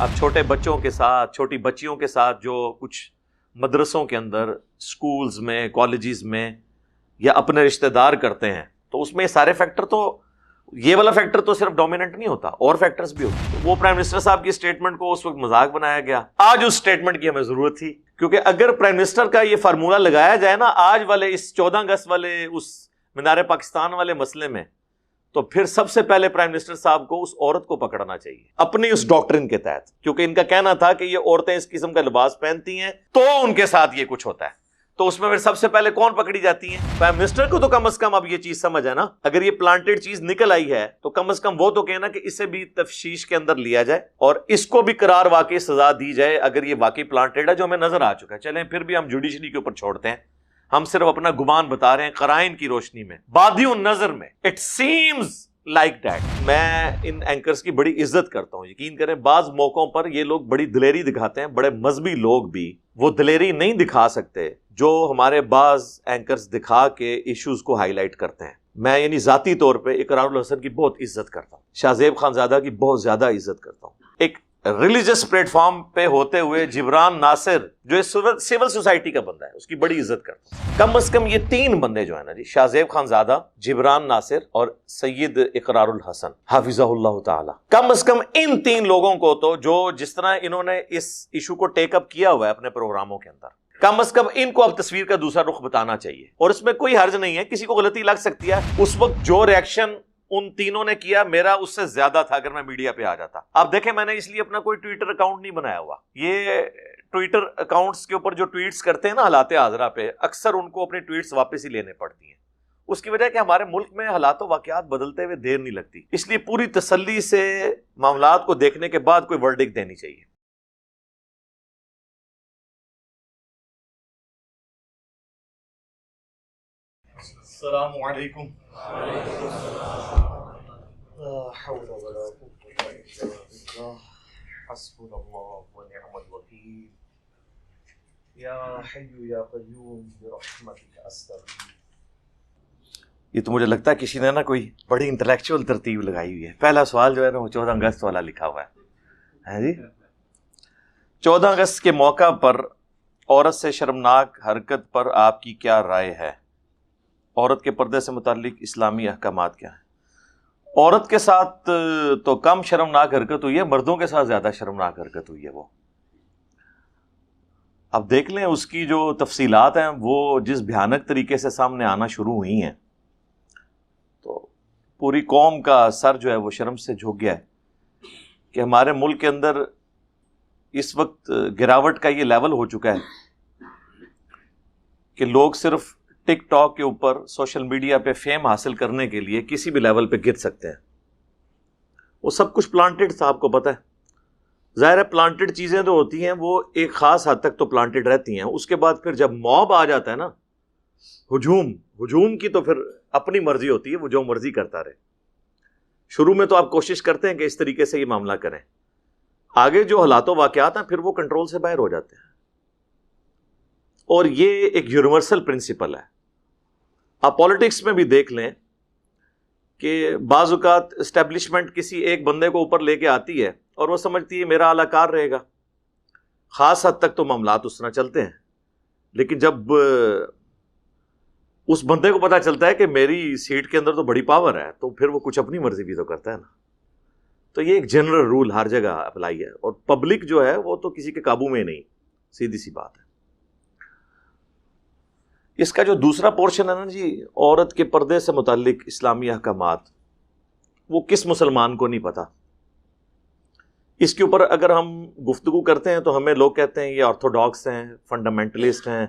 اب چھوٹے بچوں کے ساتھ، چھوٹی بچیوں کے ساتھ جو کچھ مدرسوں کے اندر، سکولز میں، کالجز میں یا اپنے رشتہ دار کرتے ہیں، تو اس میں یہ سارے فیکٹر، تو یہ والا فیکٹر تو صرف ڈومیننٹ نہیں ہوتا، اور فیکٹرز بھی ہوتے ہیں۔ وہ پرائم منسٹر صاحب کی اسٹیٹمنٹ کو اس وقت مذاق بنایا گیا، آج اس اسٹیٹمنٹ کی ہمیں ضرورت تھی، کیونکہ اگر پرائم منسٹر کا یہ فارمولہ لگایا جائے نا آج والے اس 14 اگست والے اس مینار پاکستان والے مسئلے میں، تو پھر سب سے پہلے پرائم منسٹر صاحب کو اس عورت کو پکڑنا چاہیے اپنی اس ڈاکٹرن کے تحت، کیونکہ ان کا کہنا تھا کہ یہ عورتیں اس قسم کا لباس پہنتی ہیں تو ان کے ساتھ یہ کچھ ہوتا ہے، تو اس میں پھر سب سے پہلے کون پکڑی جاتی ہیں؟ پرائم منسٹر کو تو کم از کم اب یہ چیز سمجھ ہے نا، اگر یہ پلانٹڈ چیز نکل آئی ہے تو کم از کم وہ تو کہنا کہ اسے بھی تفتیش کے اندر لیا جائے اور اس کو بھی قرار واقعی سزا دی جائے اگر یہ واقعی پلانٹڈ ہے، جو ہمیں نظر آ چکا ہے۔ چلیں پھر بھی ہم جوڈیشری کے اوپر چھوڑتے ہیں، ہم صرف اپنا گمان بتا رہے ہیں قرائن کی روشنی میں، بادی النظر میں اٹ سیمز لائک دیٹ۔ میں ان اینکرز کی بڑی عزت کرتا ہوں، یقین کریں بعض موقعوں پر یہ لوگ بڑی دلیری دکھاتے ہیں، بڑے مذہبی لوگ بھی وہ دلیری نہیں دکھا سکتے جو ہمارے بعض اینکرز دکھا کے ایشوز کو ہائی لائٹ کرتے ہیں۔ میں یعنی ذاتی طور پہ اقرار الحسن کی بہت عزت کرتا ہوں، شاہ زیب خانزادہ کی بہت زیادہ عزت کرتا ہوں۔ ایک ریلیجس پلیٹ فارم پہ ہوتے ہوئے جبران ناصر جو سول سوسائٹی کا بندہ ہے، اس کی بڑی عزت کرتا ہوں۔ کم از کم یہ تین بندے جو ہیں نا جی، شاہ زیب خانزادہ، جبران ناصر اور سید اقرار الحسن حافظہ اللہ تعالی، کم از کم ان تین لوگوں کو تو جو جس طرح انہوں نے اس ایشو کو ٹیک اپ کیا ہوا ہے اپنے پروگراموں کے اندر، کم از کم ان کو اب تصویر کا دوسرا رخ بتانا چاہیے، اور اس میں کوئی حرج نہیں ہے، کسی کو غلطی لگ سکتی ہے۔ اس وقت جو ریئیکشن ان تینوں نے کیا میرا اس سے زیادہ تھا اگر میں میڈیا پہ آ جاتا۔ آپ دیکھیں میں نے اس لیے اپنا کوئی ٹویٹر اکاؤنٹ نہیں بنایا ہوا، یہ ٹویٹر اکاؤنٹس کے اوپر جو ٹویٹس کرتے ہیں نا حالات حاضرہ پہ، اکثر ان کو اپنی ٹویٹس واپس ہی لینے پڑتی ہیں، اس کی وجہ کہ ہمارے ملک میں حالات و واقعات بدلتے ہوئے دیر نہیں لگتی، اس لیے پوری تسلی سے معاملات کو دیکھنے کے بعد کوئی ورڈکٹ دینی چاہیے۔ السلام علیکم۔ لا حول ولا قوة الا بالله حسبنا الله ونعم الوکیل یا حی یا قیوم برحمتک استغیث۔ یہ تو مجھے لگتا ہے کسی نے نا کوئی بڑی انٹلیکچوئل ترتیب لگائی ہوئی ہے۔ پہلا سوال جو ہے نا وہ 14 اگست والا لکھا ہوا ہے جی۔ 14 اگست کے موقع پر عورت سے شرمناک حرکت پر آپ کی کیا رائے ہے؟ عورت کے پردے سے متعلق اسلامی احکامات کیا ہیں؟ عورت کے ساتھ تو کم شرمناک حرکت ہوئی ہے، مردوں کے ساتھ زیادہ شرمناک حرکت ہوئی ہے۔ وہ اب دیکھ لیں اس کی جو تفصیلات ہیں وہ جس بھیانک طریقے سے سامنے آنا شروع ہوئی ہیں، تو پوری قوم کا سر جو ہے وہ شرم سے جھک گیا ہے کہ ہمارے ملک کے اندر اس وقت گراوٹ کا یہ لیول ہو چکا ہے کہ لوگ صرف ٹک ٹاک کے اوپر سوشل میڈیا پہ فیم حاصل کرنے کے لیے کسی بھی لیول پہ گر سکتے ہیں۔ وہ سب کچھ پلانٹڈ تھا، آپ کو پتہ ہے، ظاہر ہے پلانٹڈ چیزیں تو ہوتی ہیں وہ ایک خاص حد تک تو پلانٹڈ رہتی ہیں، اس کے بعد پھر جب موب آ جاتا ہے نا، ہجوم کی تو پھر اپنی مرضی ہوتی ہے، وہ جو مرضی کرتا رہے۔ شروع میں تو آپ کوشش کرتے ہیں کہ اس طریقے سے یہ معاملہ کریں، آگے جو حالات و واقعات ہیں پھر وہ کنٹرول سے باہر ہو جاتے ہیں، اور یہ ایک یونیورسل پرنسپل ہے۔ آپ پالیٹکس میں بھی دیکھ لیں کہ بعض اوقات اسٹیبلشمنٹ کسی ایک بندے کو اوپر لے کے آتی ہے اور وہ سمجھتی ہے میرا اعلی کار رہے گا، خاص حد تک تو معاملات اس طرح چلتے ہیں، لیکن جب اس بندے کو پتہ چلتا ہے کہ میری سیٹ کے اندر تو بڑی پاور ہے، تو پھر وہ کچھ اپنی مرضی بھی تو کرتا ہے نا۔ تو یہ ایک جنرل رول ہر جگہ اپلائی ہے، اور پبلک جو ہے وہ تو کسی کے قابو میں نہیں، سیدھی سی بات ہے۔ اس کا جو دوسرا پورشن ہے نا جی، عورت کے پردے سے متعلق اسلامی احکامات، وہ کس مسلمان کو نہیں پتا؟ اس کے اوپر اگر ہم گفتگو کرتے ہیں تو ہمیں لوگ کہتے ہیں یہ آرتھوڈاکس ہیں، فنڈامنٹلسٹ ہیں،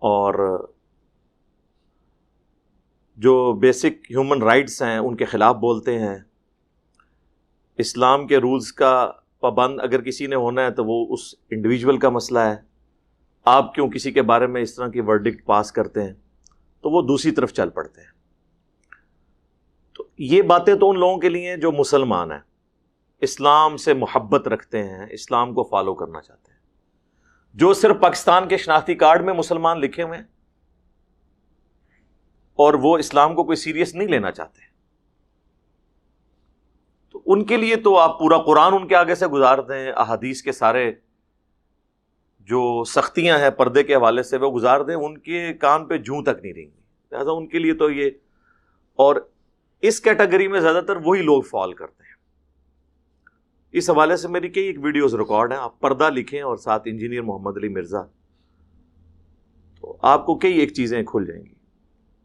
اور جو بیسک ہیومن رائٹس ہیں ان کے خلاف بولتے ہیں، اسلام کے رولز کا پابند اگر کسی نے ہونا ہے تو وہ اس انڈیویجول کا مسئلہ ہے، آپ کیوں کسی کے بارے میں اس طرح کی ورڈکٹ پاس کرتے ہیں؟ تو وہ دوسری طرف چل پڑتے ہیں۔ تو یہ باتیں تو ان لوگوں کے لیے جو مسلمان ہیں، اسلام سے محبت رکھتے ہیں، اسلام کو فالو کرنا چاہتے ہیں۔ جو صرف پاکستان کے شناختی کارڈ میں مسلمان لکھے ہوئے ہیں اور وہ اسلام کو کوئی سیریس نہیں لینا چاہتے، تو ان کے لیے تو آپ پورا قرآن ان کے آگے سے گزار دیں، احادیث کے سارے جو سختیاں ہیں پردے کے حوالے سے وہ گزار دیں، ان کے کان پہ جوں تک نہیں رہیں گی. لہٰذا ان کے لیے تو یہ، اور اس کیٹیگری میں زیادہ تر وہی لوگ فال کرتے ہیں. اس حوالے سے میری کئی ایک ویڈیوز ریکارڈ ہیں، آپ پردہ لکھیں اور ساتھ انجینئر محمد علی مرزا، تو آپ کو کئی ایک چیزیں کھل جائیں گی.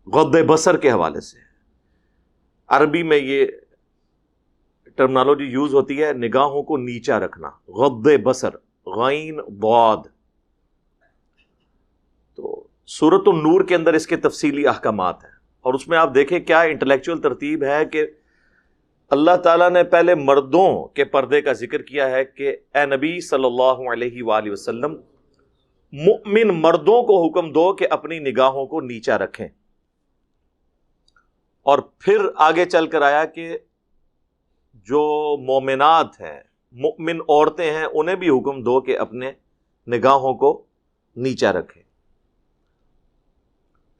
غض بصر کے حوالے سے عربی میں یہ ٹرمنالوجی یوز ہوتی ہے، نگاہوں کو نیچا رکھنا، غض بصر، غین ضاد. تو سورۃ النور کے اندر اس کے تفصیلی احکامات ہیں، اور اس میں آپ دیکھیں کیا انٹلیکچوئل ترتیب ہے کہ اللہ تعالیٰ نے پہلے مردوں کے پردے کا ذکر کیا ہے کہ اے نبی صلی اللہ علیہ وآلہ وسلم مؤمن مردوں کو حکم دو کہ اپنی نگاہوں کو نیچا رکھیں، اور پھر آگے چل کر آیا کہ جو مومنات ہیں، مؤمن عورتیں ہیں، انہیں بھی حکم دو کہ اپنے نگاہوں کو نیچا رکھیں.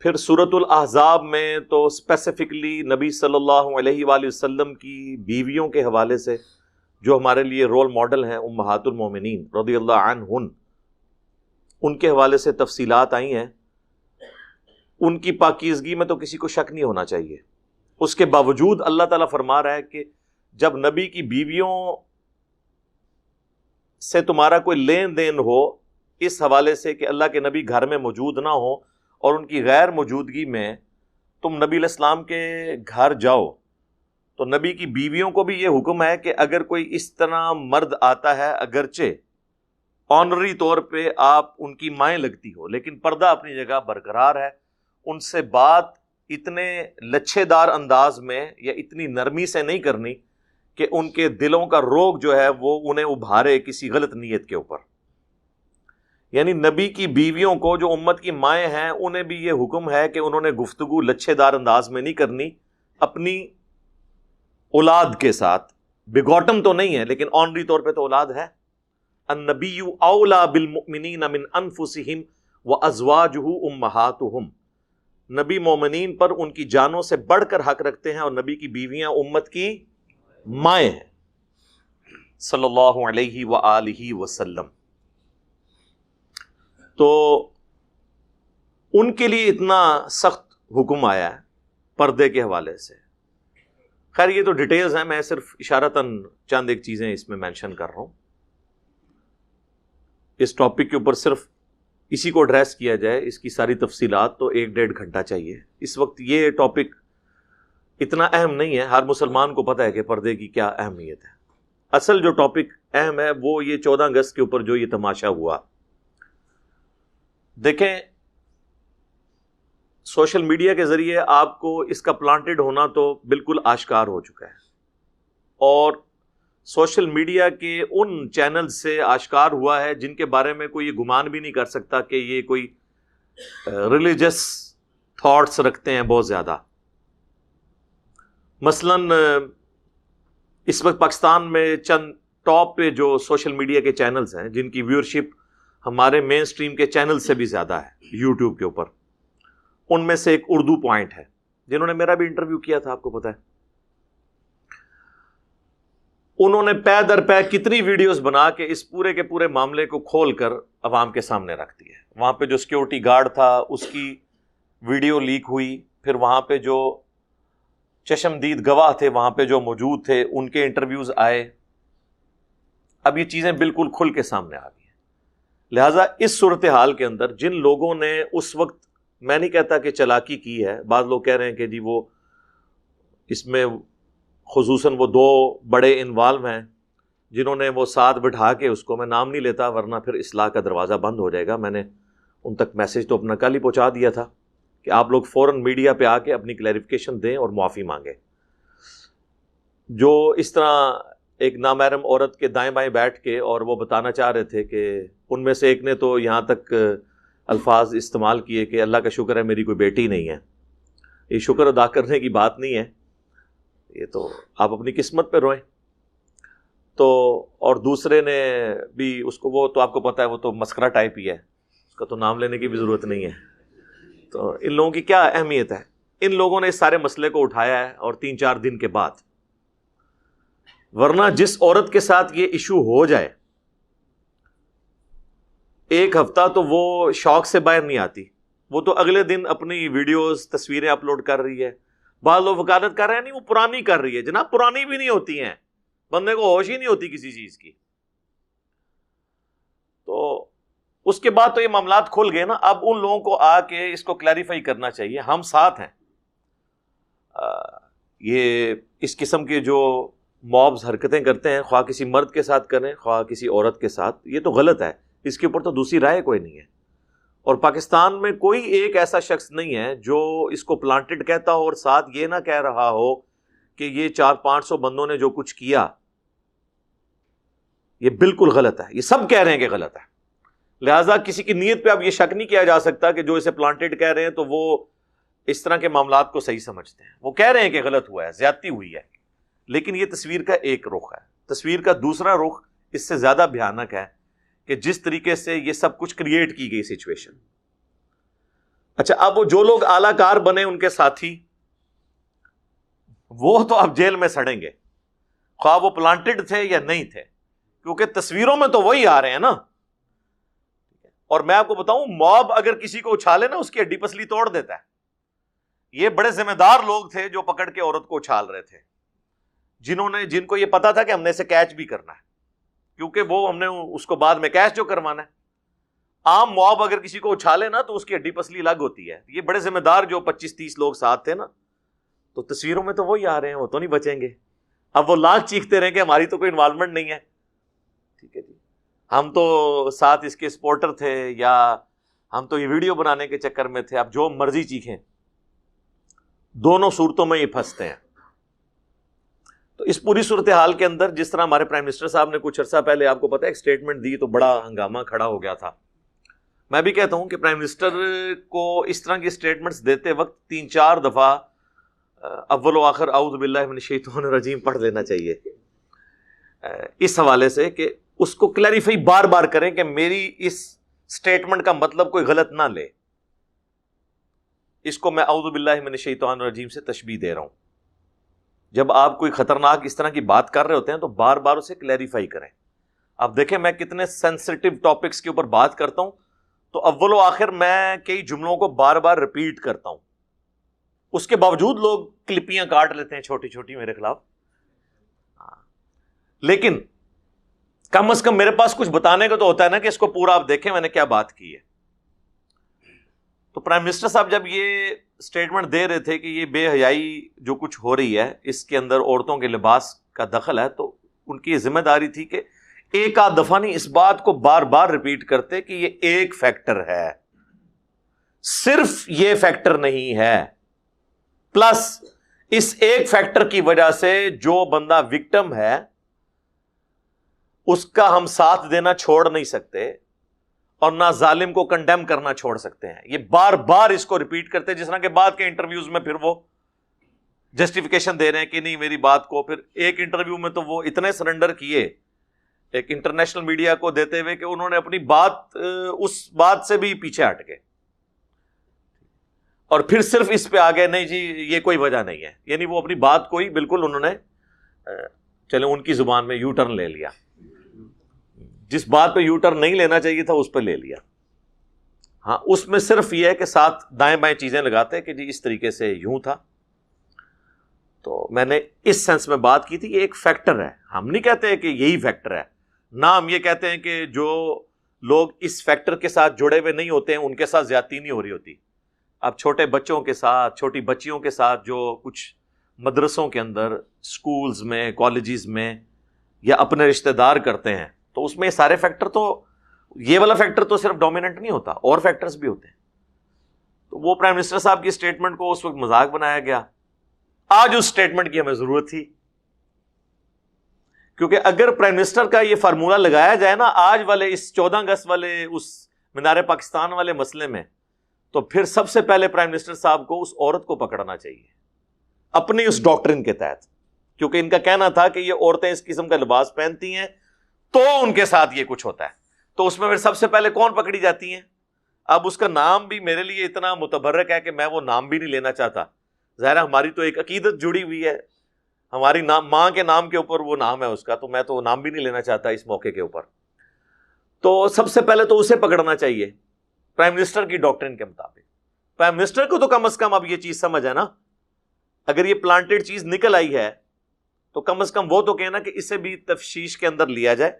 پھر سورۃ الاحزاب میں تو اسپیسیفکلی نبی صلی اللہ علیہ وآلہ وسلم کی بیویوں کے حوالے سے جو ہمارے لیے رول ماڈل ہیں، امہات المومنین رضی اللہ عنہن، ان کے حوالے سے تفصیلات آئی ہیں. ان کی پاکیزگی میں تو کسی کو شک نہیں ہونا چاہیے. اس کے باوجود اللہ تعالیٰ فرما رہا ہے کہ جب نبی کی بیویوں سے تمہارا کوئی لین دین ہو اس حوالے سے کہ اللہ کے نبی گھر میں موجود نہ ہو اور ان کی غیر موجودگی میں تم نبی علیہ السلام کے گھر جاؤ، تو نبی کی بیویوں کو بھی یہ حکم ہے کہ اگر کوئی اس طرح مرد آتا ہے، اگرچہ آنری طور پہ آپ ان کی مائیں لگتی ہو لیکن پردہ اپنی جگہ برقرار ہے، ان سے بات اتنے لچھے دار انداز میں یا اتنی نرمی سے نہیں کرنی کہ ان کے دلوں کا روگ جو ہے وہ انہیں ابھارے کسی غلط نیت کے اوپر. یعنی نبی کی بیویوں کو جو امت کی مائیں ہیں انہیں بھی یہ حکم ہے کہ انہوں نے گفتگو لچھے دار انداز میں نہیں کرنی اپنی اولاد کے ساتھ. بگوٹم تو نہیں ہے لیکن آنری طور پہ تو اولاد ہے. النبی اولا بالمؤمنین من انفسہم وازواجہ امہاتہم، نبی مومنین پر ان کی جانوں سے بڑھ کر حق رکھتے ہیں، اور نبی کی بیویاں امت کی مائیں ہیں صلی اللہ علیہ وآلہ وسلم. تو ان کے لیے اتنا سخت حکم آیا ہے پردے کے حوالے سے. خیر یہ تو ڈیٹیلز ہیں، میں صرف اشارتاً چند ایک چیزیں اس میں مینشن کر رہا ہوں. اس ٹاپک کے اوپر صرف اسی کو ایڈریس کیا جائے، اس کی ساری تفصیلات تو 1-1.5 گھنٹہ چاہیے. اس وقت یہ ٹاپک اتنا اہم نہیں ہے، ہر مسلمان کو پتہ ہے کہ پردے کی کیا اہمیت ہے. اصل جو ٹاپک اہم ہے وہ یہ 14 اگست کے اوپر جو یہ تماشا ہوا. دیکھیں سوشل میڈیا کے ذریعے آپ کو اس کا پلانٹڈ ہونا تو بالکل آشکار ہو چکا ہے، اور سوشل میڈیا کے ان چینل سے آشکار ہوا ہے جن کے بارے میں کوئی یہ گمان بھی نہیں کر سکتا کہ یہ کوئی ریلیجس تھاٹس رکھتے ہیں بہت زیادہ. مثلاً اس وقت پاکستان میں چند ٹاپ پہ جو سوشل میڈیا کے چینلز ہیں جن کی ویورشپ ہمارے مین سٹریم کے چینل سے بھی زیادہ ہے یوٹیوب کے اوپر، ان میں سے ایک اردو پوائنٹ ہے جنہوں نے میرا بھی انٹرویو کیا تھا، آپ کو پتا ہے. انہوں نے پے در پے کتنی ویڈیوز بنا کے اس پورے کے پورے معاملے کو کھول کر عوام کے سامنے رکھ دی ہے. وہاں پہ جو سیکیورٹی گارڈ تھا اس کی ویڈیو لیک ہوئی، پھر وہاں پہ جو چشمدید گواہ تھے وہاں پہ جو موجود تھے ان کے انٹرویوز آئے. اب یہ چیزیں بالکل کھل کے سامنے آ گئی ہیں. لہٰذا اس صورتحال کے اندر جن لوگوں نے اس وقت، میں نہیں کہتا کہ چالاکی کی ہے، بعض لوگ کہہ رہے ہیں کہ جی وہ اس میں خصوصاً وہ 2 بڑے انوالو ہیں جنہوں نے وہ ساتھ بٹھا کے، اس کو میں نام نہیں لیتا ورنہ پھر اصلاح کا دروازہ بند ہو جائے گا. میں نے ان تک میسج تو اپنا کل ہی پہنچا دیا تھا کہ آپ لوگ فوراً میڈیا پہ آ کے اپنی کلیریفیکیشن دیں اور معافی مانگیں. جو اس طرح ایک نامحرم عورت کے دائیں بائیں بیٹھ کے اور وہ بتانا چاہ رہے تھے کہ ان میں سے ایک نے تو یہاں تک الفاظ استعمال کیے کہ اللہ کا شکر ہے میری کوئی بیٹی نہیں ہے. یہ شکر ادا کرنے کی بات نہیں ہے، یہ تو آپ اپنی قسمت پہ روئیں. تو اور دوسرے نے بھی اس کو، وہ تو آپ کو پتہ ہے وہ تو مسخرہ ٹائپ ہی ہے، اس کا تو نام لینے کی بھی ضرورت نہیں ہے. تو ان لوگوں کی کیا اہمیت ہے؟ ان لوگوں نے اس سارے مسئلے کو اٹھایا ہے اور 3-4 دن کے بعد ورنہ جس عورت کے ساتھ یہ ایشو ہو جائے ایک ہفتہ تو وہ شوق سے باہر نہیں آتی، وہ تو اگلے دن اپنی ویڈیوز تصویریں اپلوڈ کر رہی ہے. بعض لوگ وکالت کر رہے ہیں نہیں وہ پرانی کر رہی ہے. جناب پرانی بھی نہیں ہوتی ہیں، بندے کو ہوش ہی نہیں ہوتی کسی چیز کی. تو اس کے بعد تو یہ معاملات کھل گئے نا. اب ان لوگوں کو آ کے اس کو کلیریفائی کرنا چاہیے. ہم ساتھ ہیں. یہ اس قسم کے جو مابز حرکتیں کرتے ہیں، خواہ کسی مرد کے ساتھ کریں خواہ کسی عورت کے ساتھ، یہ تو غلط ہے. اس کے اوپر تو دوسری رائے کوئی نہیں ہے. اور پاکستان میں کوئی ایک ایسا شخص نہیں ہے جو اس کو پلانٹڈ کہتا ہو اور ساتھ یہ نہ کہہ رہا ہو کہ یہ 400-500 بندوں نے جو کچھ کیا یہ بالکل غلط ہے. یہ سب کہہ رہے ہیں کہ غلط ہے. لہٰذا کسی کی نیت پہ اب یہ شک نہیں کیا جا سکتا کہ جو اسے پلانٹڈ کہہ رہے ہیں تو وہ اس طرح کے معاملات کو صحیح سمجھتے ہیں. وہ کہہ رہے ہیں کہ غلط ہوا ہے، زیادتی ہوئی ہے، لیکن یہ تصویر کا ایک رخ ہے. تصویر کا دوسرا رخ اس سے زیادہ بھیانک ہے کہ جس طریقے سے یہ سب کچھ کریٹ کی گئی سچویشن. اچھا، اب وہ جو لوگ اعلی کار بنے ان کے ساتھی، وہ تو اب جیل میں سڑیں گے، خواہ وہ پلانٹڈ تھے یا نہیں تھے، کیونکہ تصویروں میں تو وہی آ رہے ہیں نا. اور میں آپ کو بتاؤں، موب اگر کسی کو اچھالے نا اس کی ہڈی پسلی توڑ دیتا ہے. یہ بڑے ذمہ دار لوگ تھے جو پکڑ کے عورت کو اچھال رہے تھے، جن کو یہ پتا تھا کہ ہم نے اسے کیچ بھی کرنا ہے، کیونکہ وہ ہم نے اس کو بعد میں کیچ جو کروانا ہے. عام موب اگر کسی کو اچھالے نا تو اس کی ہڈی پسلی الگ ہوتی ہے. یہ بڑے ذمہ دار جو 25-30 لوگ ساتھ تھے نا، تو تصویروں میں تو وہی آ رہے ہیں، وہ تو نہیں بچیں گے. اب وہ لاکھ چیختے رہیں کہ ہماری تو کوئی انوالومنٹ نہیں ہے. ٹھیک ہے جی، ہم تو ساتھ اس کے سپورٹر تھے، یا ہم تو یہ ویڈیو بنانے کے چکر میں تھے. اب جو مرضی چیخیں، دونوں صورتوں میں یہ پھنستے ہیں. تو اس پوری صورتحال کے اندر جس طرح ہمارے پرائم منسٹر صاحب نے کچھ عرصہ پہلے آپ کو پتہ ہے ایک سٹیٹمنٹ دی تو بڑا ہنگامہ کھڑا ہو گیا تھا. میں بھی کہتا ہوں کہ پرائم منسٹر کو اس طرح کی سٹیٹمنٹس دیتے وقت 3-4 دفعہ اول و آخر اعوذ باللہ من الشیطان الرجیم پڑھ لینا چاہیے، اس حوالے سے کہ اس کو کلیریفائی بار بار کریں کہ میری اس سٹیٹمنٹ کا مطلب کوئی غلط نہ لے. اس کو میں اعوذ باللہ من الشیطان الرجیم سے تشبیہ دے رہا ہوں. جب آپ کوئی خطرناک اس طرح کی بات کر رہے ہوتے ہیں تو بار بار اسے کلیریفائی کریں. اب دیکھیں میں کتنے سینسٹیو ٹاپکس کے اوپر بات کرتا ہوں، تو اول و آخر میں کئی جملوں کو بار بار ریپیٹ کرتا ہوں. اس کے باوجود لوگ کلپیاں کاٹ لیتے ہیں چھوٹی چھوٹی میرے خلاف. لیکن کم از کم میرے پاس کچھ بتانے کا تو ہوتا ہے نا کہ اس کو پورا آپ دیکھیں میں نے کیا بات کی ہے. تو پرائم منسٹر صاحب جب یہ سٹیٹمنٹ دے رہے تھے کہ یہ بے حیائی جو کچھ ہو رہی ہے اس کے اندر عورتوں کے لباس کا دخل ہے، تو ان کی ذمہ داری تھی کہ ایک آدھ دفعہ نہیں اس بات کو بار بار ریپیٹ کرتے کہ یہ ایک فیکٹر ہے، صرف یہ فیکٹر نہیں ہے، پلس اس ایک فیکٹر کی وجہ سے جو بندہ وکٹم ہے اس کا ہم ساتھ دینا چھوڑ نہیں سکتے اور نہ ظالم کو کنڈیم کرنا چھوڑ سکتے ہیں. یہ بار بار اس کو ریپیٹ کرتے، جس طرح کے بعد کے انٹرویوز میں پھر وہ جسٹیفیکیشن دے رہے ہیں کہ نہیں میری بات کو. پھر ایک انٹرویو میں تو وہ اتنے سرنڈر کیے ایک انٹرنیشنل میڈیا کو دیتے ہوئے کہ انہوں نے اپنی بات اس بات سے بھی پیچھے ہٹ گئے اور پھر صرف اس پہ آ گئے نہیں جی یہ کوئی وجہ نہیں ہے. یعنی وہ اپنی بات کو ہی بالکل انہوں نے چلے ان کی زبان میں یو ٹرن لے لیا، جس بات پہ یو ٹرن نہیں لینا چاہیے تھا اس پہ لے لیا. ہاں اس میں صرف یہ ہے کہ ساتھ دائیں بائیں چیزیں لگاتے کہ جی اس طریقے سے یوں تھا. تو میں نے اس سینس میں بات کی تھی یہ ایک فیکٹر ہے. ہم نہیں کہتے کہ یہی فیکٹر ہے، نہ ہم یہ کہتے ہیں کہ جو لوگ اس فیکٹر کے ساتھ جڑے ہوئے نہیں ہوتے ہیں ان کے ساتھ زیادتی نہیں ہو رہی ہوتی. اب چھوٹے بچوں کے ساتھ، چھوٹی بچیوں کے ساتھ جو کچھ مدرسوں کے اندر، سکولز میں، کالجز میں یا اپنے رشتہ دار کرتے ہیں، تو اس میں یہ سارے فیکٹر، تو یہ والا فیکٹر تو صرف ڈومیننٹ نہیں ہوتا، اور فیکٹرز بھی ہوتے ہیں. تو وہ پرائم منسٹر صاحب کی سٹیٹمنٹ کو اس وقت مذاق بنایا گیا. آج اس سٹیٹمنٹ کی ہمیں ضرورت تھی، کیونکہ اگر پرائم منسٹر کا یہ فارمولہ لگایا جائے نا آج والے اس 14 اگست والے اس مینار پاکستان والے مسئلے میں، تو پھر سب سے پہلے پرائم منسٹر صاحب کو اس عورت کو پکڑنا چاہیے اپنی اس ڈاکٹرن کے تحت، کیونکہ ان کا کہنا تھا کہ یہ عورتیں اس قسم کا لباس پہنتی ہیں تو ان کے ساتھ یہ کچھ ہوتا ہے. تو اس میں پھر سب سے پہلے کون پکڑی جاتی ہیں؟ اب اس کا نام بھی میرے لیے اتنا متبرک ہے کہ میں وہ نام بھی نہیں لینا چاہتا. ظاہر ہماری تو ایک عقیدت جڑی ہوئی ہے، ہماری ماں کے نام کے اوپر وہ نام ہے اس کا، تو میں تو نام بھی نہیں لینا چاہتا اس موقع کے اوپر. تو سب سے پہلے تو اسے پکڑنا چاہیے پرائم منسٹر کی ڈاکٹرن کے مطابق. پرائم منسٹر کو تو کم از کم اب یہ چیز سمجھ ہے نا، اگر یہ پلانٹیڈ چیز نکل آئی ہے تو کم از کم وہ تو کہنا کہ اسے بھی تفتیش کے اندر لیا جائے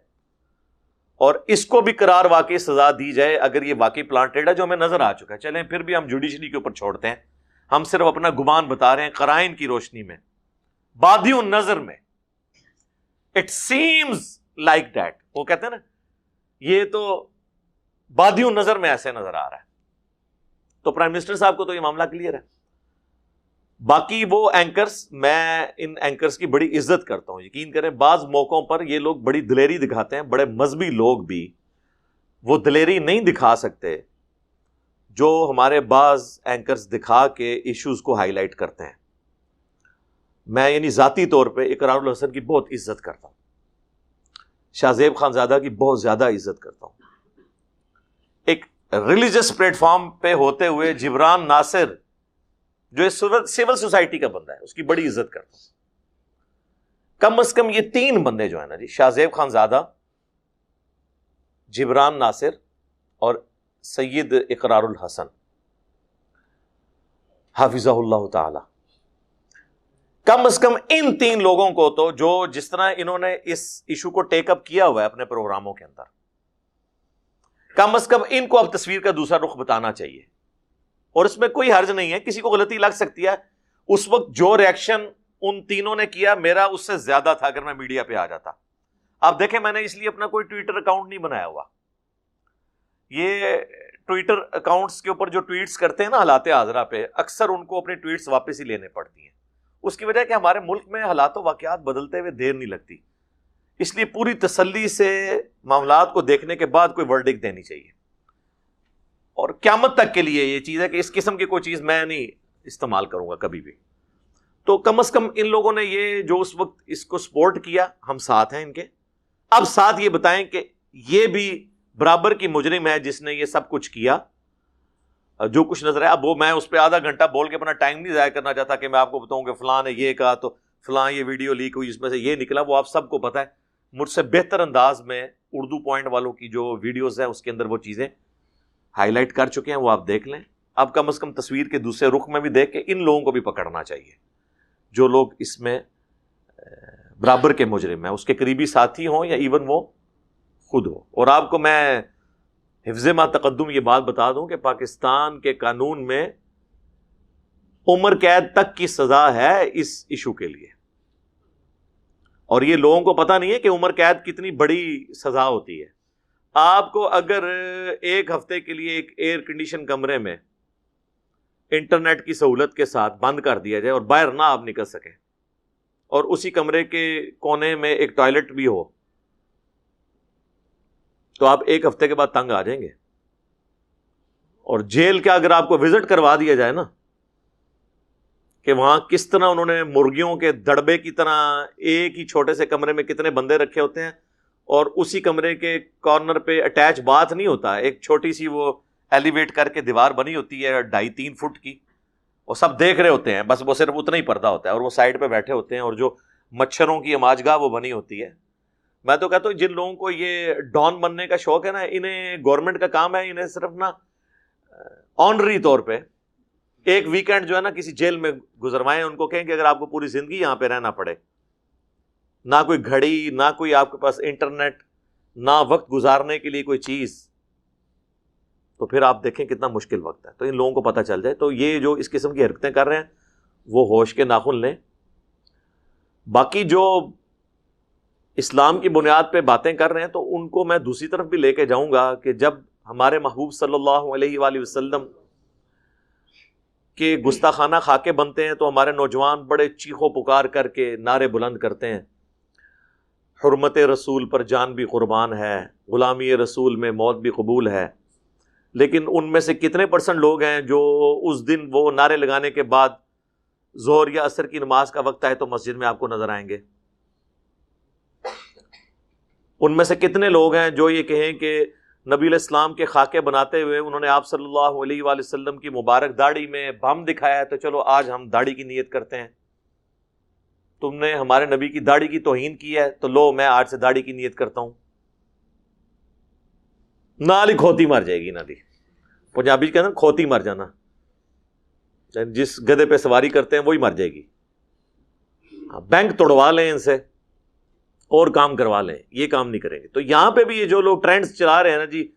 اور اس کو بھی قرار واقعی سزا دی جائے اگر یہ واقعی پلانٹیڈ ہے، جو ہمیں نظر آ چکا ہے. چلیں پھر بھی ہم جوڈیشری کے اوپر چھوڑتے ہیں، ہم صرف اپنا گمان بتا رہے ہیں قرائن کی روشنی میں. بادی النظر میں اٹ سیمز لائک دیٹ، وہ کہتے ہیں نا یہ تو بادی النظر میں ایسے نظر آ رہا ہے. تو پرائم منسٹر صاحب کو تو یہ معاملہ کلیئر ہے. باقی وہ اینکرز، میں ان اینکرز کی بڑی عزت کرتا ہوں. یقین کریں بعض موقعوں پر یہ لوگ بڑی دلیری دکھاتے ہیں، بڑے مذہبی لوگ بھی وہ دلیری نہیں دکھا سکتے جو ہمارے بعض اینکرز دکھا کے ایشوز کو ہائی لائٹ کرتے ہیں. میں یعنی ذاتی طور پہ اقرار الحسن کی بہت عزت کرتا ہوں، شاہ زیب خانزادہ کی بہت زیادہ عزت کرتا ہوں. ایک ریلیجس پلیٹ فارم پہ ہوتے ہوئے جبران ناصر جو سول سوسائٹی کا بندہ ہے اس کی بڑی عزت کرتا ہوں. کم از کم یہ تین بندے جو ہیں نا جی، شاہ زیب خانزادہ، جبران ناصر اور سید اقرار الحسن حافظہ اللہ تعالی، کم از کم ان تین لوگوں کو تو جو جس طرح انہوں نے اس ایشو کو ٹیک اپ کیا ہوا ہے اپنے پروگراموں کے اندر، کم از کم ان کو اب تصویر کا دوسرا رخ بتانا چاہیے. اور اس میں کوئی حرج نہیں ہے، کسی کو غلطی لگ سکتی ہے. اس وقت جو ریاکشن ان تینوں نے کیا میرا اس سے زیادہ تھا اگر میں میڈیا پہ آ جاتا. آپ دیکھیں میں نے اس لیے اپنا کوئی ٹویٹر اکاؤنٹ نہیں بنایا ہوا. یہ ٹویٹر اکاؤنٹس کے اوپر جو ٹویٹس کرتے ہیں نا حالات حاضرہ پہ، اکثر ان کو اپنے ٹویٹس واپس ہی لینے پڑتی ہیں. اس کی وجہ کہ ہمارے ملک میں حالات و واقعات بدلتے ہوئے دیر نہیں لگتی، اس لیے پوری تسلی سے معاملات کو دیکھنے کے بعد کوئی ورڈکٹ دینی چاہیے. اور قیامت تک کے لیے یہ چیز ہے کہ اس قسم کی کوئی چیز میں نہیں استعمال کروں گا کبھی بھی. تو کم از کم ان لوگوں نے یہ جو اس وقت اس کو سپورٹ کیا، ہم ساتھ ہیں ان کے. اب ساتھ یہ بتائیں کہ یہ بھی برابر کی مجرم ہے جس نے یہ سب کچھ کیا جو کچھ نظر ہے. اب وہ میں اس پہ آدھا گھنٹہ بول کے اپنا ٹائم نہیں ضائع کرنا چاہتا کہ میں آپ کو بتاؤں کہ فلاں نے یہ کہا تو فلاں یہ ویڈیو لیک ہوئی اس میں سے یہ نکلا. وہ آپ سب کو پتہ ہے. مجھ سے بہتر انداز میں اردو پوائنٹ والوں کی جو ویڈیوز ہیں اس کے اندر وہ چیزیں ہائی لائٹ کر چکے ہیں، وہ آپ دیکھ لیں. اب کم از کم تصویر کے دوسرے رخ میں بھی دیکھ کے ان لوگوں کو بھی پکڑنا چاہیے جو لوگ اس میں برابر کے مجرم ہیں، اس کے قریبی ساتھی ہوں یا ایون وہ خود ہو. اور آپ کو میں حفظ ما تقدم یہ بات بتا دوں کہ پاکستان کے قانون میں عمر قید تک کی سزا ہے اس ایشو کے لیے. اور یہ لوگوں کو پتہ نہیں ہے کہ عمر قید کتنی بڑی سزا ہوتی ہے. آپ کو اگر ایک ہفتے کے لیے ایک ایئر کنڈیشن کمرے میں انٹرنیٹ کی سہولت کے ساتھ بند کر دیا جائے اور باہر نہ آپ نکل سکیں اور اسی کمرے کے کونے میں ایک ٹوائلٹ بھی ہو تو آپ ایک ہفتے کے بعد تنگ آ جائیں گے. اور جیل کا اگر آپ کو وزٹ کروا دیا جائے نا کہ وہاں کس طرح انہوں نے مرغیوں کے دڑبے کی طرح ایک ہی چھوٹے سے کمرے میں کتنے بندے رکھے ہوتے ہیں اور اسی کمرے کے کارنر پہ اٹیچ باتھ نہیں ہوتا، ایک چھوٹی سی وہ ایلیویٹ کر کے دیوار بنی ہوتی ہے 2.5-3 فٹ کی، اور سب دیکھ رہے ہوتے ہیں، بس وہ صرف اتنا ہی پردہ ہوتا ہے اور وہ سائڈ پہ بیٹھے ہوتے ہیں اور جو مچھروں کی اماجگاہ وہ بنی ہوتی ہے. میں تو کہتا ہوں جن لوگوں کو یہ ڈان بننے کا شوق ہے نا، انہیں گورنمنٹ کا کام ہے انہیں صرف نا آنرری طور پہ ایک ویکینڈ جو ہے نا کسی جیل میں گزروائیں. ان کو کہیں کہ اگر آپ کو پوری زندگی یہاں پہ رہنا پڑے، نہ کوئی گھڑی، نہ کوئی آپ کے پاس انٹرنیٹ، نہ وقت گزارنے کے لیے کوئی چیز، تو پھر آپ دیکھیں کتنا مشکل وقت ہے. تو ان لوگوں کو پتہ چل جائے. تو یہ جو اس قسم کی حرکتیں کر رہے ہیں وہ ہوش کے ناخن لیں. باقی جو اسلام کی بنیاد پہ باتیں کر رہے ہیں تو ان کو میں دوسری طرف بھی لے کے جاؤں گا کہ جب ہمارے محبوب صلی اللہ علیہ وآلہ وسلم کے گستاخانہ خاکے بنتے ہیں تو ہمارے نوجوان بڑے چیخو پکار کر کے نعرے بلند کرتے ہیں، حرمت رسول پر جان بھی قربان ہے، غلامی رسول میں موت بھی قبول ہے. لیکن ان میں سے کتنے % لوگ ہیں جو اس دن وہ نعرے لگانے کے بعد ظہر یا عصر کی نماز کا وقت آئے تو مسجد میں آپ کو نظر آئیں گے؟ ان میں سے کتنے لوگ ہیں جو یہ کہیں کہ نبی علیہ السلام کے خاکے بناتے ہوئے انہوں نے آپ صلی اللہ علیہ وآلہ وسلم کی مبارک داڑھی میں بم دکھایا ہے تو چلو آج ہم داڑھی کی نیت کرتے ہیں؟ تم نے ہمارے نبی کی داڑھی کی توہین کی ہے تو لو میں آج سے داڑھی کی نیت کرتا ہوں. نالی کھوتی مر جائے گی. نالی پنجابی کہتے ہیں کھوتی مر جانا, جس گدھے پہ سواری کرتے ہیں وہی مر جائے گی. بینک توڑوا لیں ان سے اور کام کروا لیں, یہ کام نہیں کریں گے. تو یہاں پہ بھی یہ جو لوگ ٹرینڈز چلا رہے ہیں نا جی,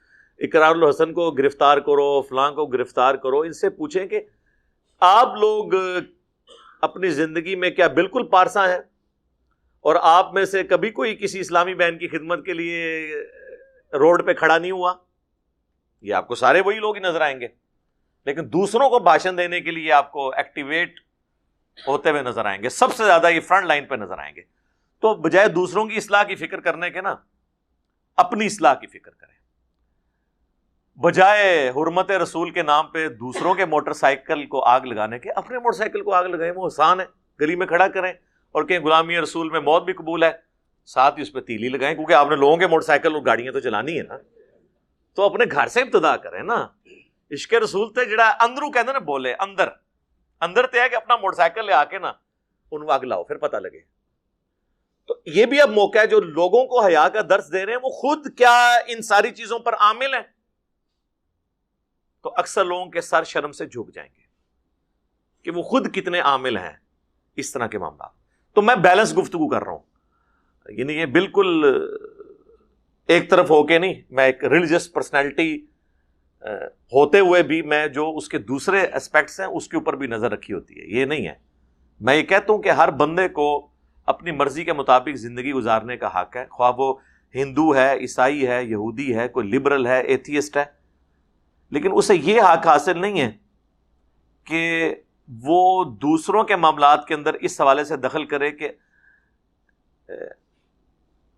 اقرار الحسن کو گرفتار کرو, فلاں کو گرفتار کرو, ان سے پوچھیں کہ آپ لوگ اپنی زندگی میں کیا بالکل پارسا ہیں, اور آپ میں سے کبھی کوئی کسی اسلامی بہن کی خدمت کے لیے روڈ پہ کھڑا نہیں ہوا؟ یہ آپ کو سارے وہی لوگ ہی نظر آئیں گے, لیکن دوسروں کو بھاشن دینے کے لیے آپ کو ایکٹیویٹ ہوتے ہوئے نظر آئیں گے. سب سے زیادہ یہ فرنٹ لائن پہ نظر آئیں گے. تو بجائے دوسروں کی اصلاح کی فکر کرنے کے نا, اپنی اصلاح کی فکر کریں. بجائے حرمت رسول کے نام پہ دوسروں کے موٹر سائیکل کو آگ لگانے کے, اپنے موٹر سائیکل کو آگ لگائیں. وہ آسان ہے, گلی میں کھڑا کریں اور کہیں غلامی رسول میں موت بھی قبول ہے, ساتھ ہی اس پہ تیلی لگائیں, کیونکہ آپ نے لوگوں کے موٹر سائیکل اور گاڑیاں تو چلانی ہے نا. تو اپنے گھر سے ابتدا کریں نا. عشق رسول تے جڑا اندروں کہتے نا بولے, اندر تے ہے کہ اپنا موٹر سائیکل لے آ کے نا ان کو آگ لاؤ, پھر پتہ لگے. تو یہ بھی اب موقع ہے, جو لوگوں کو حیا کا درس دے رہے ہیں وہ خود کیا ان ساری چیزوں پر عامل ہیں, تو اکثر لوگوں کے سر شرم سے جھک جائیں گے کہ وہ خود کتنے عامل ہیں اس طرح کے معاملات. تو میں بیلنس گفتگو کر رہا ہوں, یعنی یہ بالکل ایک طرف ہو کے نہیں. میں ایک ریلیجس پرسنالٹی ہوتے ہوئے بھی میں جو اس کے دوسرے اسپیکٹس ہیں اس کے اوپر بھی نظر رکھی ہوتی ہے, یہ نہیں ہے. میں یہ کہتا ہوں کہ ہر بندے کو اپنی مرضی کے مطابق زندگی گزارنے کا حق ہے, خواہ وہ ہندو ہے, عیسائی ہے, یہودی ہے, کوئی لبرل ہے, ایتھیسٹ ہے, لیکن اسے یہ حق حاصل نہیں ہے کہ وہ دوسروں کے معاملات کے اندر اس حوالے سے دخل کرے کہ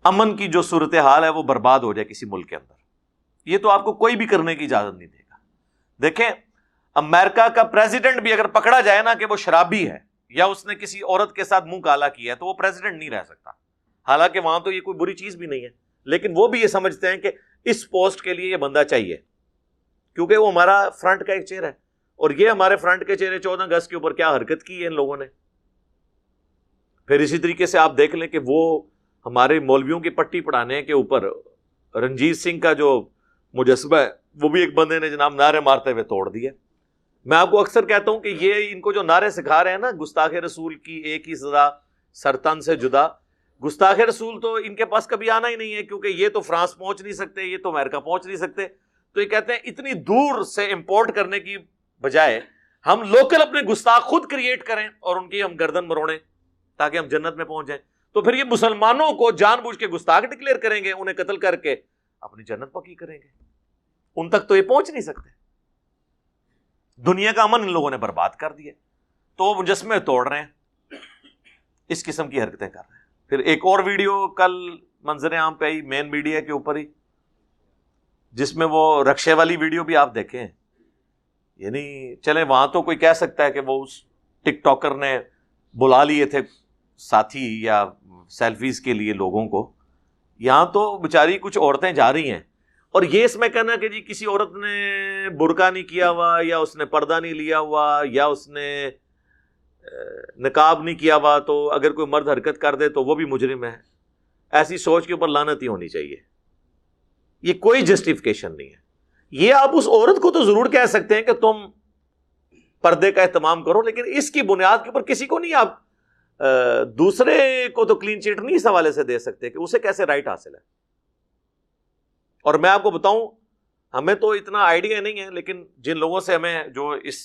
امن کی جو صورتحال ہے وہ برباد ہو جائے کسی ملک کے اندر. یہ تو آپ کو کوئی بھی کرنے کی اجازت نہیں دے گا. دیکھیں, امریکہ کا پریزیڈنٹ بھی اگر پکڑا جائے نا کہ وہ شرابی ہے یا اس نے کسی عورت کے ساتھ منہ کالا کیا ہے تو وہ پریزیڈنٹ نہیں رہ سکتا. حالانکہ وہاں تو یہ کوئی بری چیز بھی نہیں ہے, لیکن وہ بھی یہ سمجھتے ہیں کہ اس پوسٹ کے لیے یہ بندہ چاہیے, کیونکہ وہ ہمارا فرنٹ کا ایک چہرہ ہے. اور یہ ہمارے فرنٹ کے چہرے 14 اگست کے اوپر کیا حرکت کی ہے ان لوگوں نے. پھر اسی طریقے سے آپ دیکھ لیں کہ وہ ہمارے مولویوں کی پٹی پڑھانے کے اوپر رنجیت سنگھ کا جو مجسمہ ہے وہ بھی ایک بندے نے جناب نعرے مارتے ہوئے توڑ دیا. میں آپ کو اکثر کہتا ہوں کہ یہ ان کو جو نعرے سکھا رہے ہیں نا, گستاخ رسول کی ایک ہی سزا سرطان سے جدا, گستاخ رسول تو ان کے پاس کبھی آنا ہی نہیں ہے, کیونکہ یہ تو فرانس پہنچ نہیں سکتے, یہ تو امریکہ پہنچ نہیں سکتے. تو یہ کہتے ہیں اتنی دور سے امپورٹ کرنے کی بجائے ہم لوکل اپنے گستاخ خود کریٹ کریں اور ان کی ہم گردن مروڑیں تاکہ ہم جنت میں پہنچ جائیں. تو پھر یہ مسلمانوں کو جان بوجھ کے گستاخ ڈکلیئر کریں گے, انہیں قتل کر کے اپنی جنت پکی کریں گے. ان تک تو یہ پہنچ نہیں سکتے. دنیا کا امن ان لوگوں نے برباد کر دیا, تو وہ مجسمے توڑ رہے ہیں, اس قسم کی حرکتیں کر رہے ہیں. پھر ایک اور ویڈیو کل منظر عام پہ آئی مین میڈیا کے اوپر ہی, جس میں وہ رکشے والی ویڈیو بھی آپ دیکھیں. یعنی چلیں وہاں تو کوئی کہہ سکتا ہے کہ وہ اس ٹک ٹاکر نے بلا لیے تھے ساتھی یا سیلفیز کے لیے لوگوں کو, یہاں تو بیچاری کچھ عورتیں جا رہی ہیں اور یہ اس میں کہنا کہ جی کسی عورت نے برقع نہیں کیا ہوا یا اس نے پردہ نہیں لیا ہوا یا اس نے نقاب نہیں کیا ہوا تو اگر کوئی مرد حرکت کر دے تو وہ بھی مجرم ہے. ایسی سوچ کے اوپر لعنت ہی ہونی چاہیے. یہ کوئی جسٹیفیکیشن نہیں ہے. یہ آپ اس عورت کو تو ضرور کہہ سکتے ہیں کہ تم پردے کا اہتمام کرو, لیکن اس کی بنیاد کے اوپر کسی کو نہیں آپ دوسرے کو تو کلین چٹ نہیں اس حوالے سے دے سکتے کہ اسے کیسے رائٹ حاصل ہے. اور میں آپ کو بتاؤں, ہمیں تو اتنا آئیڈیا نہیں ہے, لیکن جن لوگوں سے ہمیں جو اس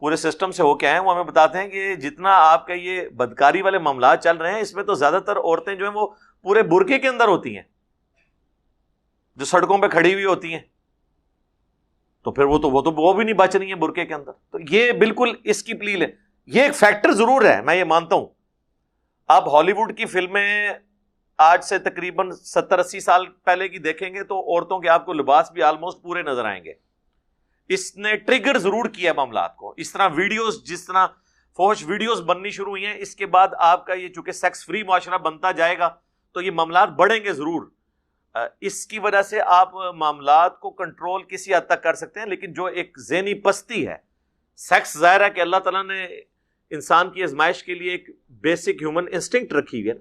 پورے سسٹم سے ہو کے آئے ہیں وہ ہمیں بتاتے ہیں کہ جتنا آپ کا یہ بدکاری والے معاملات چل رہے ہیں اس میں تو زیادہ تر عورتیں جو ہیں وہ پورے برقعے کے اندر ہوتی ہیں, جو سڑکوں پہ کھڑی ہوئی ہوتی ہیں. تو پھر وہ بھی نہیں بچ رہی ہیں برقعے کے اندر. تو یہ بالکل اس کی پلیل ہے. یہ ایک فیکٹر ضرور ہے, میں یہ مانتا ہوں. آپ ہالی ووڈ کی فلمیں آج سے تقریباً 70-80 سال پہلے کی دیکھیں گے تو عورتوں کے آپ کو لباس بھی آلموسٹ پورے نظر آئیں گے. اس نے ٹریگر ضرور کیا معاملات کو. اس طرح ویڈیوز, جس طرح فحش ویڈیوز بننی شروع ہوئی ہیں, اس کے بعد آپ کا یہ چونکہ سیکس فری معاشرہ بنتا جائے گا تو یہ معاملات بڑھیں گے ضرور. اس کی وجہ سے آپ معاملات کو کنٹرول کسی حد تک کر سکتے ہیں, لیکن جو ایک ذہنی پستی ہے, سیکس ظاہر ہے کہ اللہ تعالیٰ نے انسان کی آزمائش کے لیے ایک بیسک ہیومن انسٹنکٹ رکھی ہوئی ہے نا،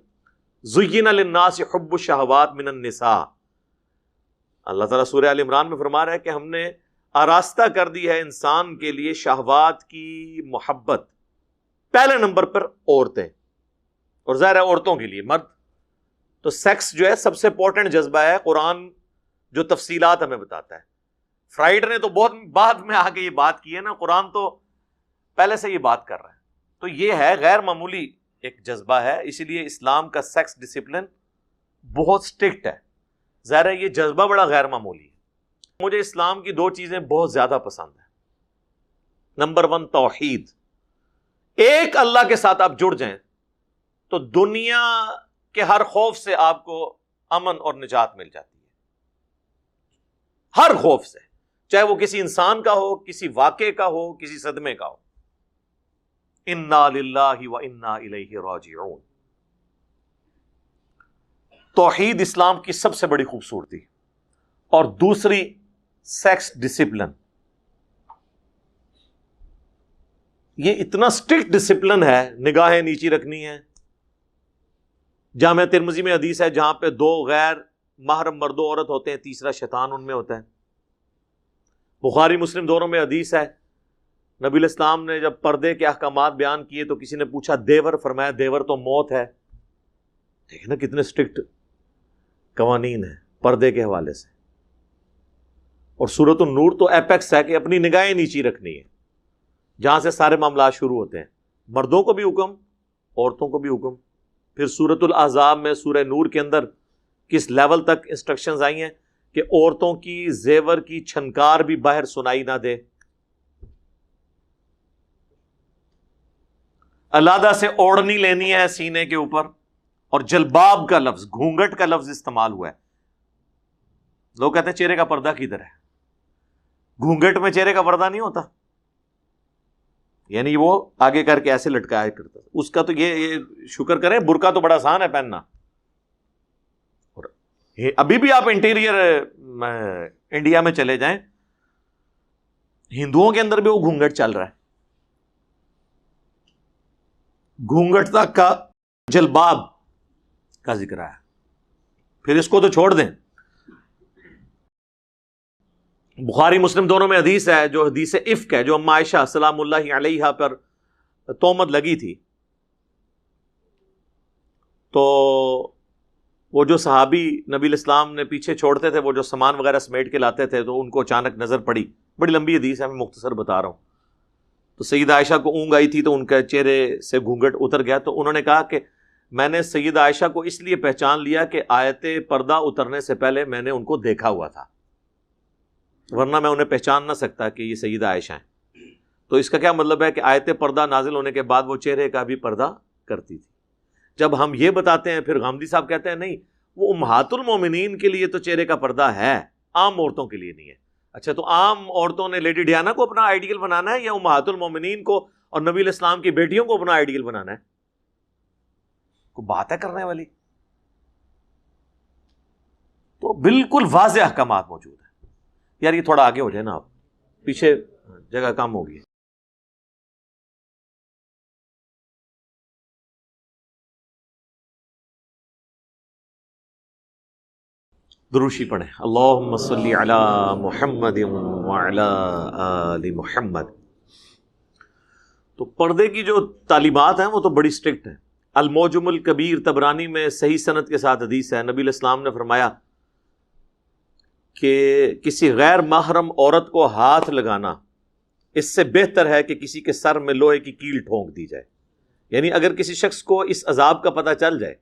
زُیِّنَ لِلنَّاسِ حُبُّ الشَّهَوَاتِ مِنَ النِّسَاءِ. اللہ تعالیٰ سورہ آل عمران میں فرما رہا ہے کہ ہم نے آراستہ کر دی ہے انسان کے لیے شہوات کی محبت. پہلے نمبر پر عورتیں، اور ظاہر ہے عورتوں کے لیے مرد تو سیکس جو ہے سب سے امپورٹنٹ جذبہ ہے. قرآن جو تفصیلات ہمیں بتاتا ہے، فرائیڈ نے تو بہت بعد میں آ کے یہ بات کی ہے نا، قرآن تو پہلے سے یہ بات کر رہا ہے. تو یہ ہے غیر معمولی ایک جذبہ ہے، اسی لیے اسلام کا سیکس ڈسپلن بہت سٹرکٹ ہے. ظاہر ہے یہ جذبہ بڑا غیر معمولی ہے. مجھے اسلام کی دو چیزیں بہت زیادہ پسند ہیں. نمبر 1 توحید. ایک اللہ کے ساتھ آپ جڑ جائیں تو دنیا کے ہر خوف سے آپ کو امن اور نجات مل جاتی ہے. ہر خوف سے، چاہے وہ کسی انسان کا ہو، کسی واقعے کا ہو، کسی صدمے کا ہو. انا للہ و انا الیہ راجعون. توحید اسلام کی سب سے بڑی خوبصورتی. اور دوسری سیکس ڈسپلن. یہ اتنا سٹرکٹ ڈسپلن ہے، نگاہیں نیچی رکھنی ہے. جامع ترمذی میں حدیث ہے جہاں پہ 2 غیر محرم مرد و عورت ہوتے ہیں، تیسرا شیطان ان میں ہوتا ہے. بخاری مسلم دونوں میں حدیث ہے، نبی علیہ السلام نے جب پردے کے احکامات بیان کیے تو کسی نے پوچھا دیور، فرمایا دیور تو موت ہے. دیکھیں نا کتنے سٹرکٹ قوانین ہیں پردے کے حوالے سے. اور سورۃ النور تو ایپیکس ہے کہ اپنی نگاہیں نیچی رکھنی ہے، جہاں سے سارے معاملات شروع ہوتے ہیں. مردوں کو بھی حکم، عورتوں کو بھی حکم. پھر سورۃ الاحزاب میں سورہ نور کے اندر کس لیول تک انسٹرکشنز آئی ہیں کہ عورتوں کی زیور کی چھنکار بھی باہر سنائی نہ دے. علیحدہ سے اوڑھنی لینی ہے سینے کے اوپر. اور جلباب کا لفظ، گھونگٹ کا لفظ استعمال ہوا ہے. لوگ کہتے ہیں چہرے کا پردہ کدھر ہے؟ گھونگٹ میں چہرے کا پردہ نہیں ہوتا، یعنی وہ آگے کر کے ایسے لٹکایا کرتا. اس کا تو یہ شکر کریں، برقع تو بڑا آسان ہے پہننا. اور ابھی بھی آپ انٹیریئر انڈیا میں چلے جائیں، ہندوؤں کے اندر بھی وہ گھونگٹ چل رہا ہے. گھونگٹ تک کا جلباب کا ذکر ہے. پھر اس کو تو چھوڑ دیں. بخاری مسلم دونوں میں حدیث ہے جو حدیث افک ہے، جو ام عائشہ سلام اللہ علیہا پر تہمت لگی تھی. تو وہ جو صحابی نبی الاسلام نے پیچھے چھوڑتے تھے، وہ جو سامان وغیرہ سمیٹ کے لاتے تھے، تو ان کو اچانک نظر پڑی. بڑی لمبی حدیث ہے، میں مختصر بتا رہا ہوں. تو سیدہ عائشہ کو اونگ آئی تھی تو ان کے چہرے سے گھونگھٹ اتر گیا. تو انہوں نے کہا کہ میں نے سیدہ عائشہ کو اس لیے پہچان لیا کہ آیت پردہ اترنے سے پہلے میں نے ان کو دیکھا ہوا تھا، ورنہ میں انہیں پہچان نہ سکتا کہ یہ سیدہ عائشہ ہیں. تو اس کا کیا مطلب ہے کہ آیت پردہ نازل ہونے کے بعد وہ چہرے کا بھی پردہ کرتی تھی. جب ہم یہ بتاتے ہیں پھر غامدی صاحب کہتے ہیں نہیں، وہ امہات المومنین کے لیے تو چہرے کا پردہ ہے، عام عورتوں کے لیے نہیں ہے. اچھا، تو عام عورتوں نے لیڈی ڈیانا کو اپنا آئیڈیل بنانا ہے یا امہات المومنین کو اور نبی علیہ السلام کی بیٹیوں کو اپنا آئیڈیل بنانا ہے؟ کوئی بات ہے کرنے والی؟ تو بالکل واضح احکامات موجود ہیں. یار یہ تھوڑا آگے ہو جائے نا، آپ پیچھے جگہ کم ہوگی. دروشی پڑھیں، اللہم صلی علی محمد وعلی آل محمد. تو پردے کی جو تعلیمات ہیں وہ تو بڑی سٹرکٹ ہیں. الموجم الکبیر طبرانی میں صحیح سند کے ساتھ حدیث ہے، نبی علیہ السلام نے فرمایا کہ کسی غیر محرم عورت کو ہاتھ لگانا اس سے بہتر ہے کہ کسی کے سر میں لوہے کی کیل ٹھونک دی جائے. یعنی اگر کسی شخص کو اس عذاب کا پتہ چل جائے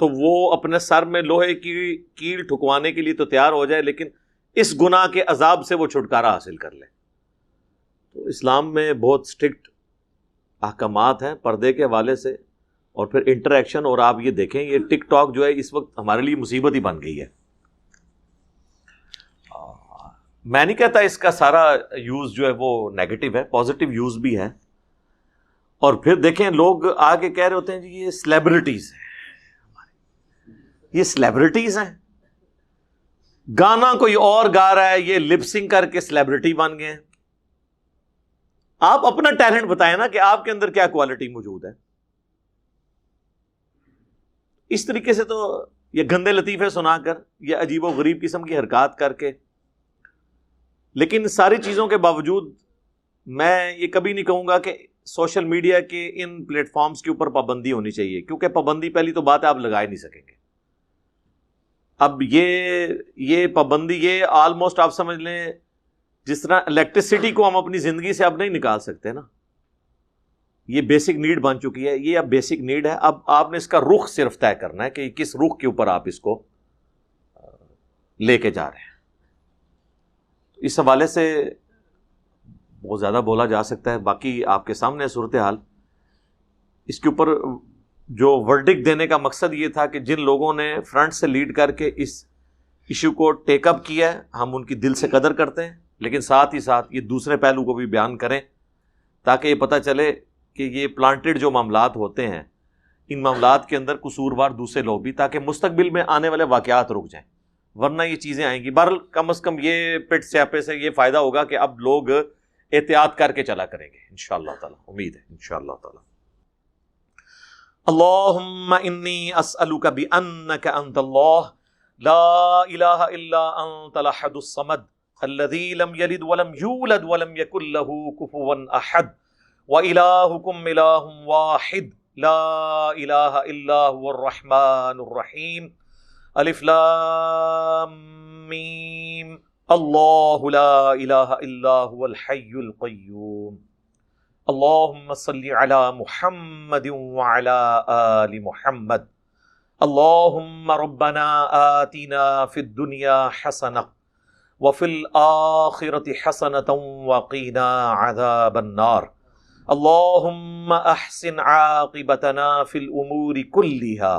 تو وہ اپنے سر میں لوہے کی کیل ٹھکوانے کے لیے تو تیار ہو جائے، لیکن اس گناہ کے عذاب سے وہ چھٹکارا حاصل کر لے. تو اسلام میں بہت سٹرکٹ احکامات ہیں پردے کے حوالے سے. اور پھر انٹریکشن، اور آپ یہ دیکھیں یہ ٹک ٹاک جو ہے اس وقت ہمارے لیے مصیبت ہی بن گئی ہے. میں نہیں کہتا اس کا سارا یوز جو ہے وہ نیگیٹو ہے، پازیٹیو یوز بھی ہے. اور پھر دیکھیں لوگ آگے کہہ رہے ہوتے ہیں جی یہ سیلیبریٹیز ہیں، یہ سیلیبریٹیز ہیں، گانا کوئی اور گا رہا ہے، یہ لپ سنگ کر کے سیلیبریٹی بن گئے ہیں. آپ اپنا ٹیلنٹ بتائیں نا کہ آپ کے اندر کیا کوالٹی موجود ہے. اس طریقے سے تو یہ گندے لطیفے سنا کر یا عجیب و غریب قسم کی حرکات کر کے، لیکن ساری چیزوں کے باوجود میں یہ کبھی نہیں کہوں گا کہ سوشل میڈیا کے ان پلیٹ فارمز کے اوپر پابندی ہونی چاہیے، کیونکہ پابندی پہلی تو بات ہے آپ لگا ہی نہیں سکیں گے. اب یہ پابندی یہ آلموسٹ آپ سمجھ لیں جس طرح الیکٹریسٹی کو ہم اپنی زندگی سے اب نہیں نکال سکتے نا، یہ بیسک نیڈ بن چکی ہے، یہ اب بیسک نیڈ ہے. اب آپ نے اس کا رخ صرف طے کرنا ہے کہ کس رخ کے اوپر آپ اس کو لے کے جا رہے ہیں. اس حوالے سے بہت زیادہ بولا جا سکتا ہے، باقی آپ کے سامنے صورتحال. اس کے اوپر جو ورڈکٹ دینے کا مقصد یہ تھا کہ جن لوگوں نے فرنٹ سے لیڈ کر کے اس ایشو کو ٹیک اپ کیا ہے، ہم ان کی دل سے قدر کرتے ہیں، لیکن ساتھ ہی ساتھ یہ دوسرے پہلو کو بھی بیان کریں تاکہ یہ پتہ چلے کہ یہ پلانٹڈ جو معاملات ہوتے ہیں، ان معاملات کے اندر قصوروار دوسرے لوگ بھی، تاکہ مستقبل میں آنے والے واقعات رک جائیں، ورنہ یہ چیزیں آئیں گی. بہرحال کم از کم یہ پٹ سیاپے سے یہ فائدہ ہوگا کہ اب لوگ احتیاط کر کے چلا کریں گے انشاءاللہ تعالی، امید ہے انشاءاللہ تعالی. اللہم انی اسألک بانک انت اللہ لا الہ الا انت الاحد الصمد الذی لم یلد ولم یولد ولم یکن له کفوا احد وإلہکم الہ واحد لا الہ الا هو الرحمن الرحیم. الف لام میم اللہ لا الہ الا هو الحی القیوم. اللہم صلی علی محمد وعلی آل محمد. اللہم ربنا آتنا فی الدنیا حسنہ وفی الآخرۃ حسنۃ وقنا عذاب النار. اللہم احسن عاقبتنا فی الامور کلہا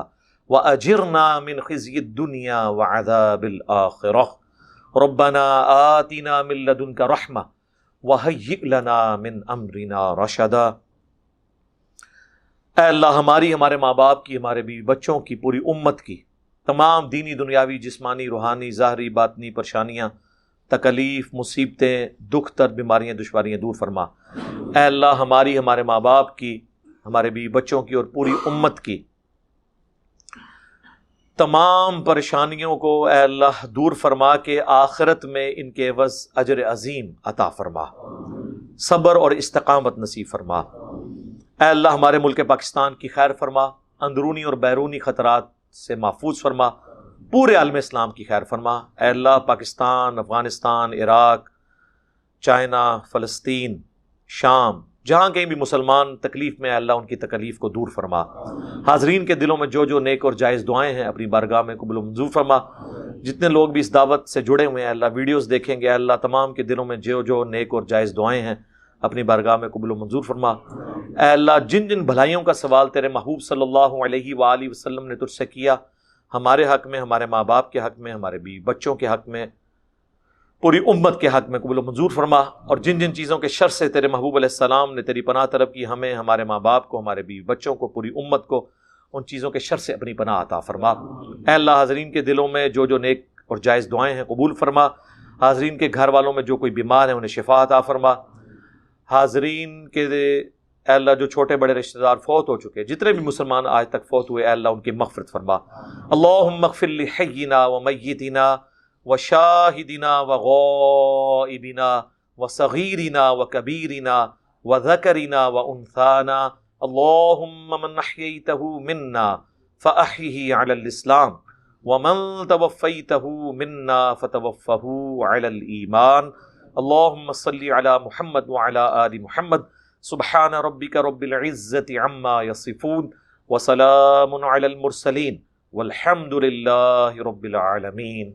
واجرنا من خزی الدنیا وعذاب الآخرہ. ربنا آتنا من لدنک رحمہ وَهَيِّئْ لَنَا مِنْ أَمْرِنَا رَشَدًا. اے اللہ ہماری، ہمارے ماں باپ کی، ہمارے بیوی بچوں کی، پوری امت کی تمام دینی، دنیاوی، جسمانی، روحانی، ظاہری، باطنی پریشانیاں، تکلیف، مصیبتیں، دکھ، درد، بیماریاں، دشواریاں دور فرما. اے اللہ ہماری، ہمارے ماں باپ کی، ہمارے بیوی بچوں کی اور پوری امت کی تمام پریشانیوں کو اے اللہ دور فرما کے آخرت میں ان کے عوض اجر عظیم عطا فرما، صبر اور استقامت نصیب فرما. اے اللہ ہمارے ملک پاکستان کی خیر فرما، اندرونی اور بیرونی خطرات سے محفوظ فرما، پورے عالم اسلام کی خیر فرما. اے اللہ پاکستان، افغانستان، عراق، چائنا، فلسطین، شام، جہاں کہیں بھی مسلمان تکلیف میں، اے اللہ ان کی تکلیف کو دور فرما. حاضرین کے دلوں میں جو جو نیک اور جائز دعائیں ہیں اپنی بارگاہ میں قبول و منظور فرما. جتنے لوگ بھی اس دعوت سے جڑے ہوئے ہیں، اللہ ویڈیوز دیکھیں گے، اے اللہ تمام کے دلوں میں جو جو نیک اور جائز دعائیں ہیں اپنی بارگاہ میں قبول و منظور فرما. اے اللہ جن جن بھلائیوں کا سوال تیرے محبوب صلی اللہ علیہ وآلہ وسلم نے تجھ سے کیا، ہمارے حق میں، ہمارے ماں باپ کے حق میں، ہمارے بیوی بچوں کے حق میں، پوری امت کے حق میں قبول و منظور فرما. اور جن جن چیزوں کے شر سے تیرے محبوب علیہ السلام نے تیری پناہ طلب کی، ہمیں، ہمارے ماں باپ کو، ہمارے بیوی بچوں کو، پوری امت کو ان چیزوں کے شر سے اپنی پناہ عطا فرما. اے اللہ حاضرین کے دلوں میں جو جو نیک اور جائز دعائیں ہیں قبول فرما. حاضرین کے گھر والوں میں جو کوئی بیمار ہیں انہیں شفا عطا فرما. حاضرین کے اے اللہ جو چھوٹے بڑے رشتہ دار فوت ہو چکے، جتنے بھی مسلمان آج تک فوت ہوئے، اے اللہ ان کی مغفرت فرما. اللہم اغفر لحینا ومیتنا وشاہدنا وغائبنا وصغیرنا وکبیرنا وذکرنا وانثانا. اللہم من احییتہ منا فاحیہ علی الاسلام ومن توفیتہ منا فتوفہ علی الایمان. اللہم صلی علی محمد وعلی آل محمد. سبحان ربک رب العزة عما یصفون وسلام علی المرسلین والحمد للہ رب العالمین.